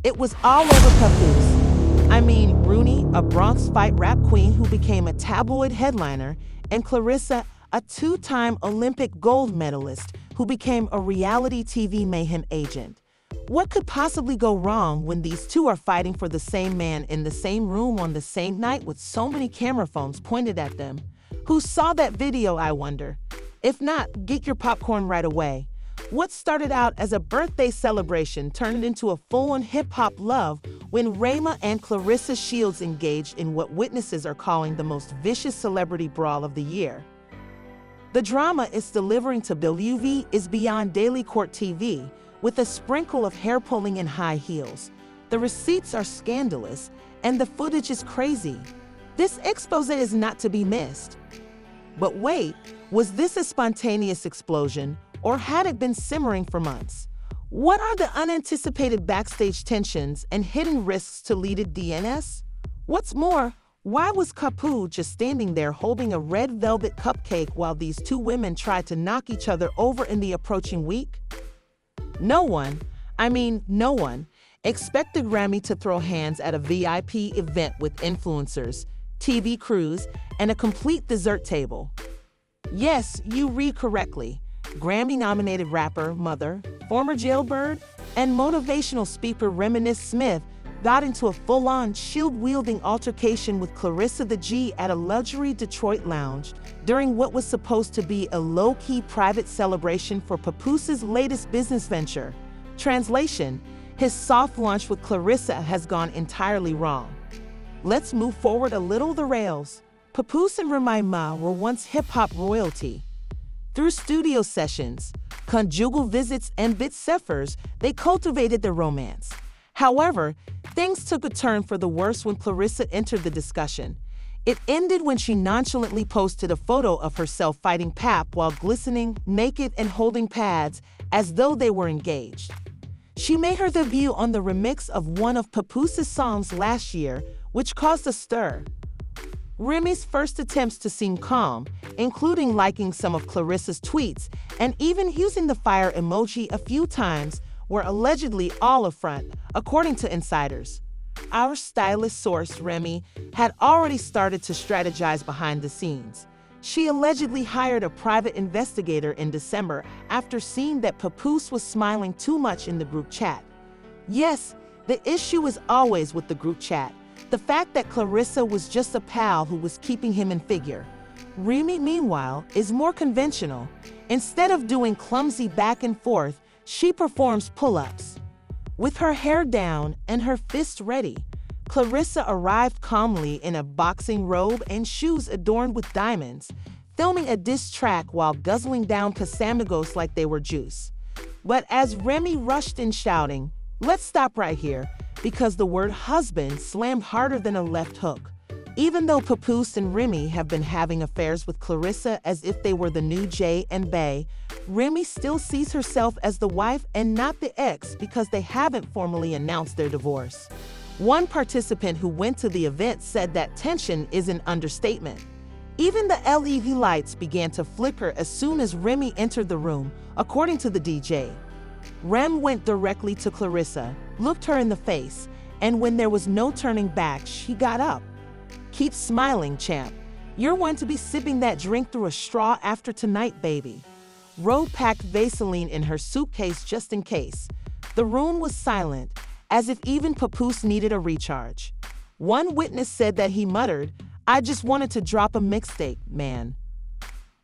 It was all over Papoose. I mean, Rooney, a Bronx fight rap queen who became a tabloid headliner, and Claressa, a two-time Olympic gold medalist who became a reality TV mayhem agent. What could possibly go wrong when these two are fighting for the same man in the same room on the same night with so many camera phones pointed at them? Who saw that video, I wonder? If not, get your popcorn right away. What started out as a birthday celebration turned into a full-on hip-hop love when Remy and Claressa Shields engaged in what witnesses are calling the most vicious celebrity brawl of the year. The drama it's delivering to WV is beyond daily court TV, with a sprinkle of hair pulling and high heels. The receipts are scandalous, and the footage is crazy. This expose is not to be missed. But wait, was this a spontaneous explosion, or had it been simmering for months? What are the unanticipated backstage tensions and hidden risks to leaded DNS? What's more, why was Papoose just standing there holding a red velvet cupcake while these two women tried to knock each other over in the approaching week? No one expected Remy to throw hands at a VIP event with influencers, TV crews, and a complete dessert table. Yes, you read correctly. Grammy-nominated rapper, mother, former jailbird, and motivational speaker Remy Smith got into a full-on shield-wielding altercation with Claressa the G at a luxury Detroit lounge during what was supposed to be a low-key private celebration for Papoose's latest business venture. Translation: his soft launch with Claressa has gone entirely wrong. Let's move forward a little the rails. Papoose and Remy were once hip-hop royalty. Through studio sessions, conjugal visits, and bit ciphers, they cultivated their romance. However, things took a turn for the worse when Claressa entered the discussion. It ended when she nonchalantly posted a photo of herself fighting Pap while glistening, naked, and holding pads as though they were engaged. She made her debut on the remix of one of Papoose's songs last year, which caused a stir. Remy's first attempts to seem calm, including liking some of Claressa's tweets and even using the fire emoji a few times, were allegedly all a front, according to insiders. Our stylist source, Remy, had already started to strategize behind the scenes. She allegedly hired a private investigator in December after seeing that Papoose was smiling too much in the group chat. Yes, the issue is always with the group chat. The fact that Claressa was just a pal who was keeping him in figure. Remy, meanwhile, is more conventional. Instead of doing clumsy back and forth, she performs pull-ups. With her hair down and her fists ready, Claressa arrived calmly in a boxing robe and shoes adorned with diamonds, filming a diss track while guzzling down Casamigos like they were juice. But as Remy rushed in shouting, "Let's stop right here," because the word husband slammed harder than a left hook. Even though Papoose and Remy have been having affairs with Claressa as if they were the new Jay and Bay, Remy still sees herself as the wife and not the ex because they haven't formally announced their divorce. One participant who went to the event said that tension is an understatement. Even the LED lights began to flicker as soon as Remy entered the room, according to the DJ. Rem went directly to Claressa, looked her in the face, and when there was no turning back, she got up. "Keep smiling, champ. You're going to be sipping that drink through a straw after tonight, baby." Ro packed Vaseline in her suitcase just in case. The room was silent, as if even Papoose needed a recharge. One witness said that he muttered, "I just wanted to drop a mixtape, man,"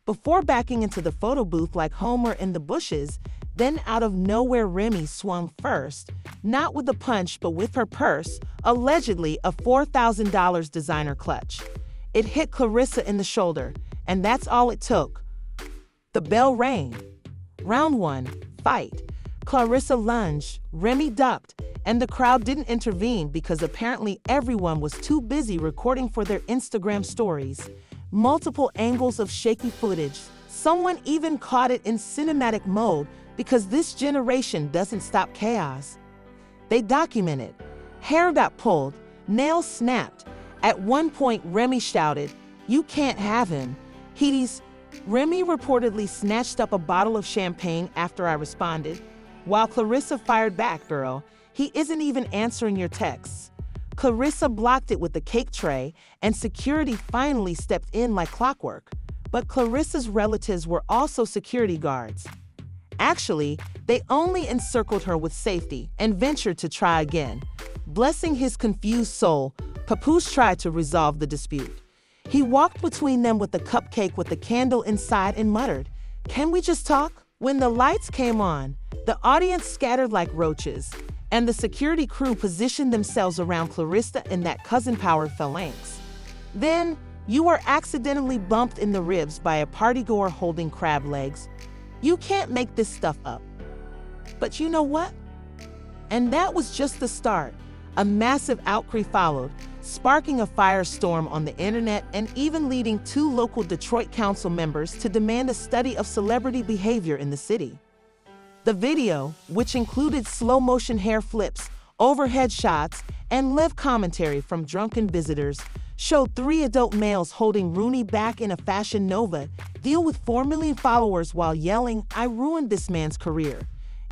before backing into the photo booth like Homer in the bushes. Then out of nowhere, Remy swung first, not with a punch but with her purse, allegedly a $4,000 designer clutch. It hit Claressa in the shoulder, and that's all it took. The bell rang. Round 1, fight. Claressa lunged, Remy ducked, and the crowd didn't intervene because apparently everyone was too busy recording for their Instagram stories. Multiple angles of shaky footage. Someone even caught it in cinematic mode because this generation doesn't stop chaos. They documented. Hair got pulled, nails snapped. At one point, Remy shouted, "You can't have him. He's..." Remy reportedly snatched up a bottle of champagne after I responded, while Claressa fired back, "Girl, He isn't even answering your texts." Claressa blocked it with the cake tray, and security finally stepped in like clockwork. But Claressa's relatives were also security guards. Actually, they only encircled her with safety and ventured to try again. Blessing his confused soul, Papoose tried to resolve the dispute. He walked between them with a cupcake with a candle inside and muttered, "Can we just talk?" When the lights came on, the audience scattered like roaches, and the security crew positioned themselves around Claressa in that cousin-power phalanx. Then, you were accidentally bumped in the ribs by a partygoer holding crab legs. You can't make this stuff up. But you know what? And that was just the start. A massive outcry followed, sparking a firestorm on the internet and even leading 2 local Detroit council members to demand a study of celebrity behavior in the city. The video, which included slow-motion hair flips, overhead shots, and live commentary from drunken visitors, showed 3 adult males holding Rooney back in a Fashion Nova deal with 4 million followers while yelling, "I ruined this man's career."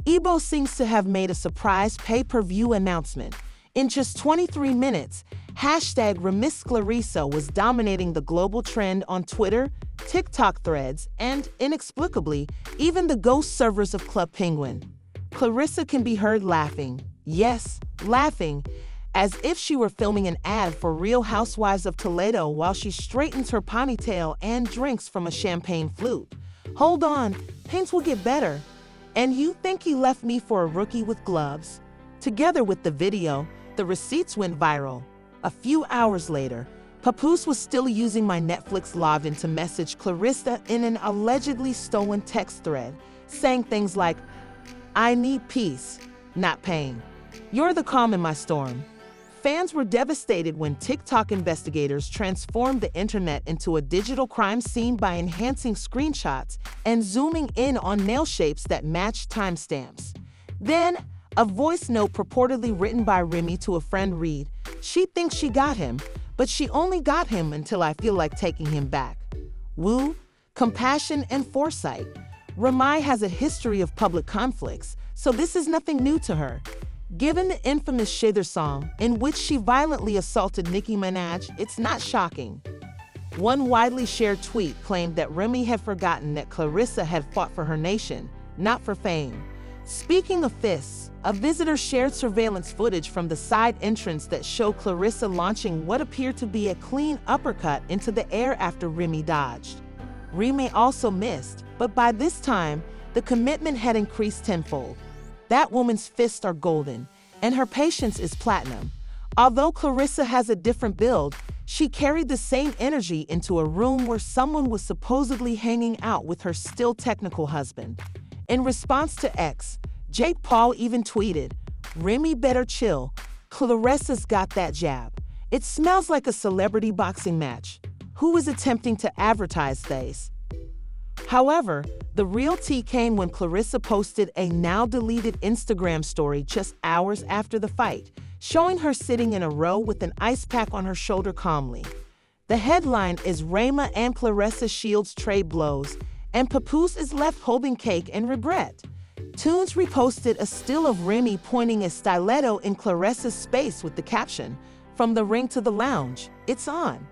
Ebo seems to have made a surprise pay-per-view announcement. In just 23 minutes, #RemySClaressa was dominating the global trend on Twitter, TikTok threads, and, inexplicably, even the ghost servers of Club Penguin. Claressa can be heard laughing, yes, laughing, as if she were filming an ad for Real Housewives of Toledo while she straightens her ponytail and drinks from a champagne flute. "Hold on, things will get better. And you think he left me for a rookie with gloves?" Together with the video, the receipts went viral. A few hours later, Papoose was still using my Netflix login to message Claressa in an allegedly stolen text thread, saying things like, "I need peace, not pain. You're the calm in my storm." Fans were devastated when TikTok investigators transformed the internet into a digital crime scene by enhancing screenshots and zooming in on nail shapes that matched timestamps. Then, a voice note purportedly written by Remy to a friend read, "She thinks she got him, but she only got him until I feel like taking him back." Woo, compassion, and foresight. Remy has a history of public conflicts, so this is nothing new to her. Given the infamous Shither song, in which she violently assaulted Nicki Minaj, it's not shocking. One widely shared tweet claimed that Remy had forgotten that Claressa had fought for her nation, not for fame. Speaking of fists, a visitor shared surveillance footage from the side entrance that showed Claressa launching what appeared to be a clean uppercut into the air after Remy dodged. Remy also missed, but by this time, the commitment had increased tenfold. That woman's fists are golden, and her patience is platinum. Although Claressa has a different build, she carried the same energy into a room where someone was supposedly hanging out with her still technical husband. In response to X, Jake Paul even tweeted, "Remy better chill. Claressa's got that jab. It smells like a celebrity boxing match. Who is attempting to advertise this?" However, the real tea came when Claressa posted a now-deleted Instagram story just hours after the fight, showing her sitting in a row with an ice pack on her shoulder calmly. The headline is "Remy and Claressa shields trade blows, and Papoose is left holding cake and regret." Tunes reposted a still of Remy pointing a stiletto in Claressa's space with the caption, "From the ring to the lounge, it's on.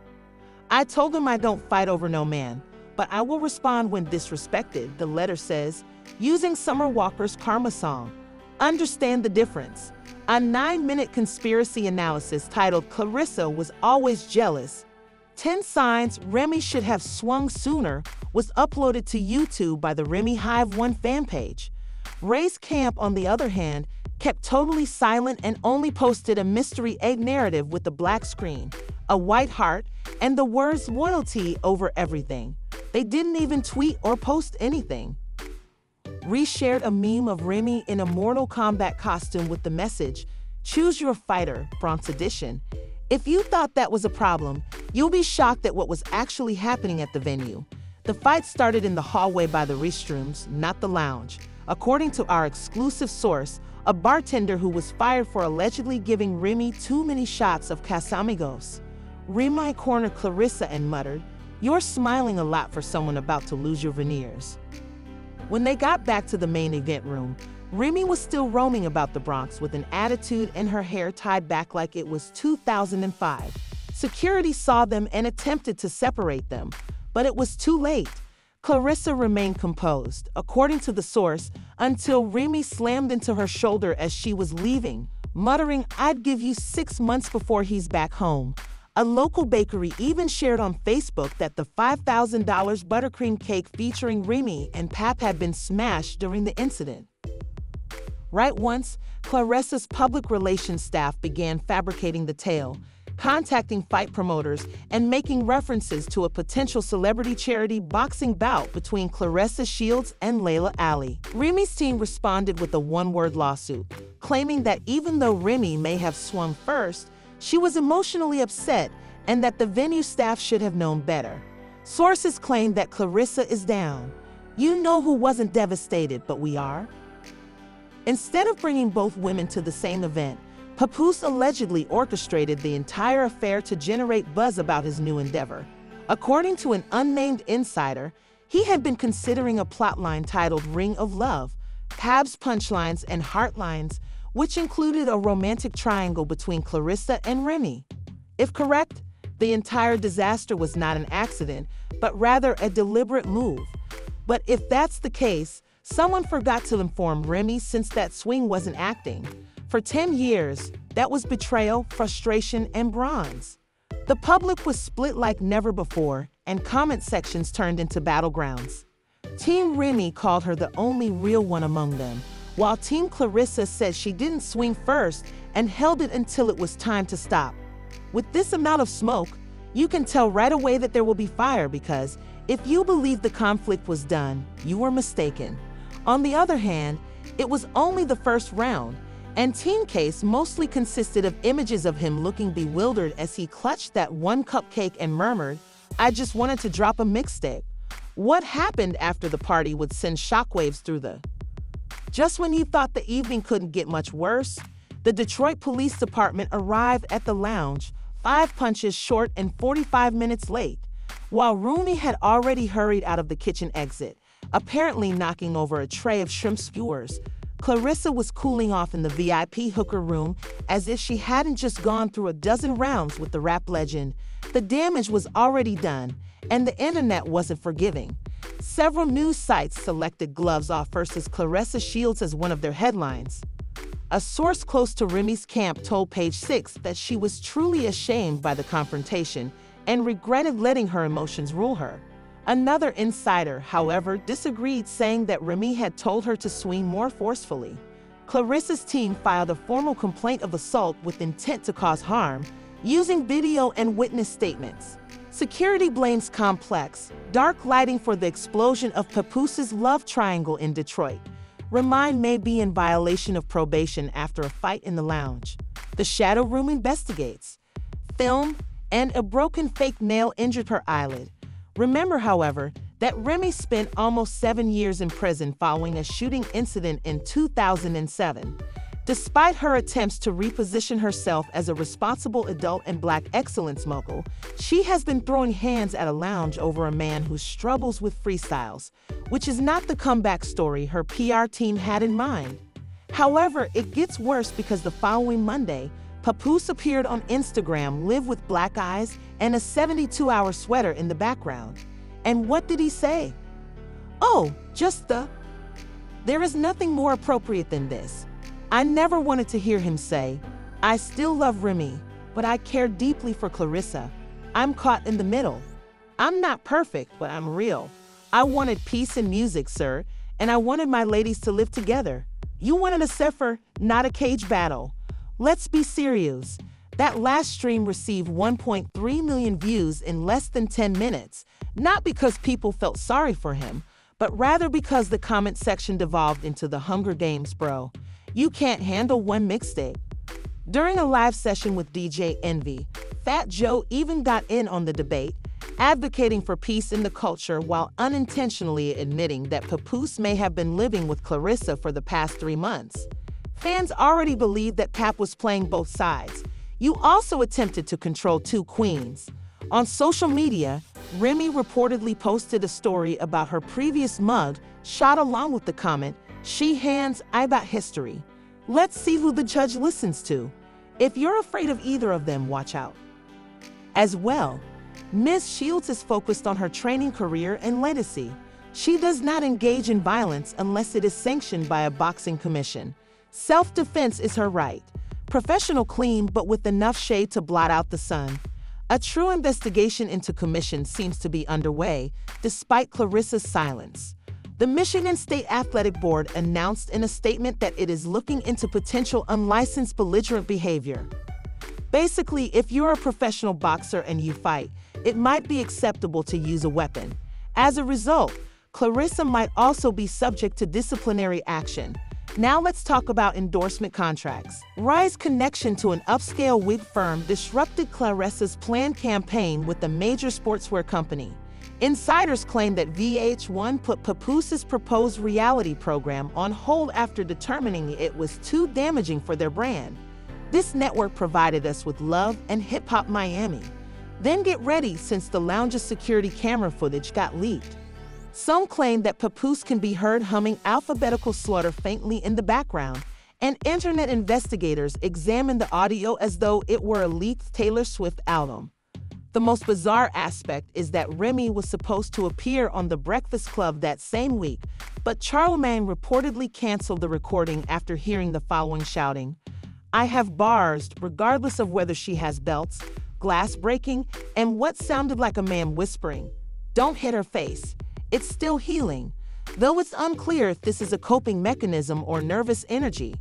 I told him I don't fight over no man, but I will respond when disrespected," the letter says, using Summer Walker's Karma song. Understand the difference. A 9-minute conspiracy analysis titled "Claressa Was Always Jealous. 10 Signs Remy Should Have Swung Sooner" was uploaded to YouTube by the Remy Hive 1 fan page. Ray's camp, on the other hand, kept totally silent and only posted a mystery egg narrative with a black screen, a white heart, and the words "loyalty over everything." They didn't even tweet or post anything. Reshared a meme of Remy in a Mortal Kombat costume with the message, "Choose your fighter, Bronx Edition." If you thought that was a problem, you'll be shocked at what was actually happening at the venue. The fight started in the hallway by the restrooms, not the lounge. According to our exclusive source, a bartender who was fired for allegedly giving Remy too many shots of Casamigos. Remy cornered Claressa and muttered, "You're smiling a lot for someone about to lose your veneers." When they got back to the main event room, Remy was still roaming about the Bronx with an attitude and her hair tied back like it was 2005. Security saw them and attempted to separate them, but it was too late. Claressa remained composed, according to the source, until Remy slammed into her shoulder as she was leaving, muttering, "I'd give you 6 months before he's back home." A local bakery even shared on Facebook that the $5,000 buttercream cake featuring Remy and Pap had been smashed during the incident. Right once, Claressa's public relations staff began fabricating the tale, contacting fight promoters and making references to a potential celebrity charity boxing bout between Claressa Shields and Layla Ali. Remy's team responded with a one-word lawsuit, claiming that even though Remy may have swung first, she was emotionally upset and that the venue staff should have known better. Sources claim that Claressa is down. You know who wasn't devastated, but we are? Instead of bringing both women to the same event, Papoose allegedly orchestrated the entire affair to generate buzz about his new endeavor. According to an unnamed insider, he had been considering a plotline titled Ring of Love, Pab's Punchlines and Heartlines, which included a romantic triangle between Claressa and Remy. If correct, the entire disaster was not an accident, but rather a deliberate move. But if that's the case, someone forgot to inform Remy since that swing wasn't acting. For 10 years, that was betrayal, frustration, and bronze. The public was split like never before, and comment sections turned into battlegrounds. Team Remy called her the only real one among them, while Team Claressa said she didn't swing first and held it until it was time to stop. With this amount of smoke, you can tell right away that there will be fire because if you believe the conflict was done, you were mistaken. On the other hand, it was only the first round, and Team Case mostly consisted of images of him looking bewildered as he clutched that one cupcake and murmured, "I just wanted to drop a mixtape." What happened after the party would send shockwaves through the... Just when you thought the evening couldn't get much worse, the Detroit Police Department arrived at the lounge 5 punches short and 45 minutes late, while Remy had already hurried out of the kitchen exit, apparently knocking over a tray of shrimp skewers. Claressa was cooling off in the VIP hooker room as if she hadn't just gone through a dozen rounds with the rap legend. The damage was already done, and the internet wasn't forgiving. Several news sites selected gloves off versus Claressa Shields as one of their headlines. A source close to Remy's camp told Page 6 that she was truly ashamed by the confrontation and regretted letting her emotions rule her. Another insider, however, disagreed, saying that Remy had told her to swing more forcefully. Claressa's team filed a formal complaint of assault with intent to cause harm, using video and witness statements. Security blames complex, dark lighting for the explosion of Papoose's love triangle in Detroit. Remy may be in violation of probation after a fight in the lounge. The Shadow Room investigates. Film and a broken fake nail injured her eyelid. Remember, however, that Remy spent almost 7 years in prison following a shooting incident in 2007. Despite her attempts to reposition herself as a responsible adult and Black excellence mogul, she has been throwing hands at a lounge over a man who struggles with freestyles, which is not the comeback story her PR team had in mind. However, it gets worse because the following Monday, Papoose appeared on Instagram live with black eyes and a 72-hour sweater in the background. And what did he say? Oh, just the... There is nothing more appropriate than this. I never wanted to hear him say, "I still love Remy, but I care deeply for Claressa. I'm caught in the middle. I'm not perfect, but I'm real. I wanted peace in music, sir, and I wanted my ladies to live together. You wanted a cipher, not a cage battle. Let's be serious." That last stream received 1.3 million views in less than 10 minutes, not because people felt sorry for him, but rather because the comment section devolved into the Hunger Games, bro. You can't handle one mixtape. During a live session with DJ Envy, Fat Joe even got in on the debate, advocating for peace in the culture while unintentionally admitting that Papoose may have been living with Claressa for the past 3 months. Fans already believed that Pap was playing both sides. You also attempted to control 2 queens. On social media, Remy reportedly posted a story about her previous mug, shot along with the comment, She hands IBOT history. Let's see who the judge listens to. If you're afraid of either of them, watch out. As well, Ms. Shields is focused on her training career and legacy. She does not engage in violence unless it is sanctioned by a boxing commission. Self-defense is her right. Professional clean, but with enough shade to blot out the sun. A true investigation into commission seems to be underway, despite Claressa's silence. The Michigan State Athletic Board announced in a statement that it is looking into potential unlicensed belligerent behavior. Basically, if you're a professional boxer and you fight, it might be acceptable to use a weapon. As a result, Claressa might also be subject to disciplinary action. Now let's talk about endorsement contracts. Rye's connection to an upscale wig firm disrupted Claressa's planned campaign with a major sportswear company. Insiders claim that VH1 put Papoose's proposed reality program on hold after determining it was too damaging for their brand. This network provided us with Love and Hip Hop Miami. Then get ready, since the lounge's security camera footage got leaked. Some claim that Papoose can be heard humming Alphabetical Slaughter faintly in the background, and internet investigators examined the audio as though it were a leaked Taylor Swift album. The most bizarre aspect is that Remy was supposed to appear on The Breakfast Club that same week, but Charlemagne reportedly canceled the recording after hearing the following shouting: "I have bars," regardless of whether she has belts, glass breaking, and what sounded like a man whispering, "Don't hit her face. It's still healing," though it's unclear if this is a coping mechanism or nervous energy.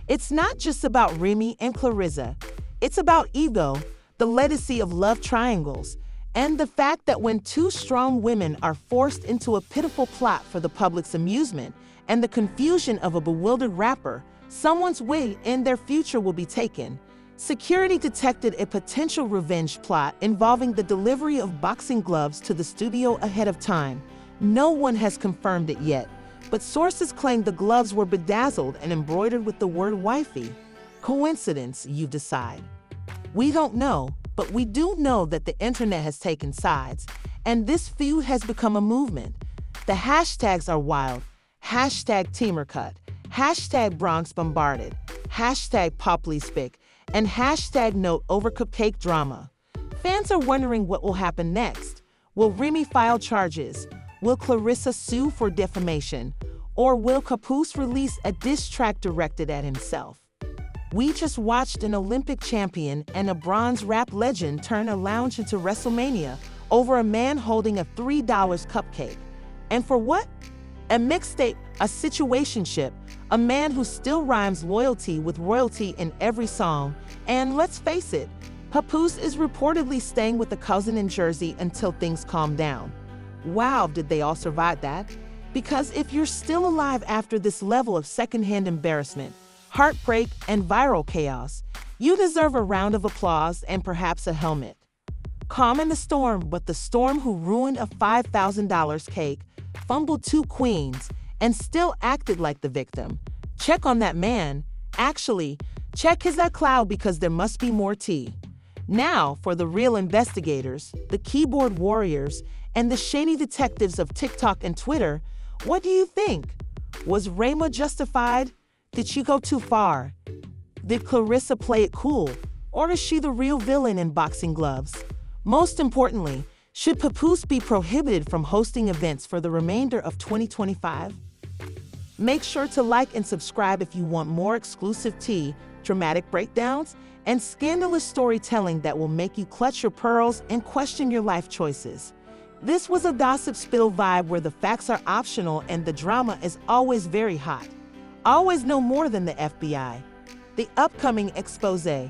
It's not just about Remy and Claressa. It's about ego, the legacy of love triangles, and the fact that when two strong women are forced into a pitiful plot for the public's amusement and the confusion of a bewildered rapper, someone's wig and their future will be taken. Security detected a potential revenge plot involving the delivery of boxing gloves to the studio ahead of time. No one has confirmed it yet, but sources claim the gloves were bedazzled and embroidered with the word wifey. Coincidence, you decide. We don't know, but we do know that the internet has taken sides, and this feud has become a movement. The hashtags are wild. Hashtag Teamercut, hashtag Bronx Bombarded, hashtag Poplyspic, and hashtag Note Over Cupcake Drama. Fans are wondering what will happen next. Will Remy file charges? Will Claressa sue for defamation? Or will Papoose release a diss track directed at himself? We just watched an Olympic champion and a bronze rap legend turn a lounge into WrestleMania over a man holding a $3 cupcake. And for what? A mixtape, a situationship, a man who still rhymes loyalty with royalty in every song. And let's face it, Papoose is reportedly staying with a cousin in Jersey until things calm down. Wow, did they all survive that? Because if you're still alive after this level of secondhand embarrassment, heartbreak, and viral chaos, you deserve a round of applause and perhaps a helmet. Calm in the storm, but the storm who ruined a $5,000 cake, fumbled two queens, and still acted like the victim. Check on that man. Actually, check his iCloud, because there must be more tea. Now, for the real investigators, the keyboard warriors, and the shady detectives of TikTok and Twitter, what do you think? Was Remy justified? Did she go too far? Did Claressa play it cool? Or is she the real villain in boxing gloves? Most importantly, should Papoose be prohibited from hosting events for the remainder of 2025? Make sure to like and subscribe if you want more exclusive tea, dramatic breakdowns, and scandalous storytelling that will make you clutch your pearls and question your life choices. This was a Gossip Spill vibe where the facts are optional and the drama is always very hot. Always know more than the FBI. The upcoming expose.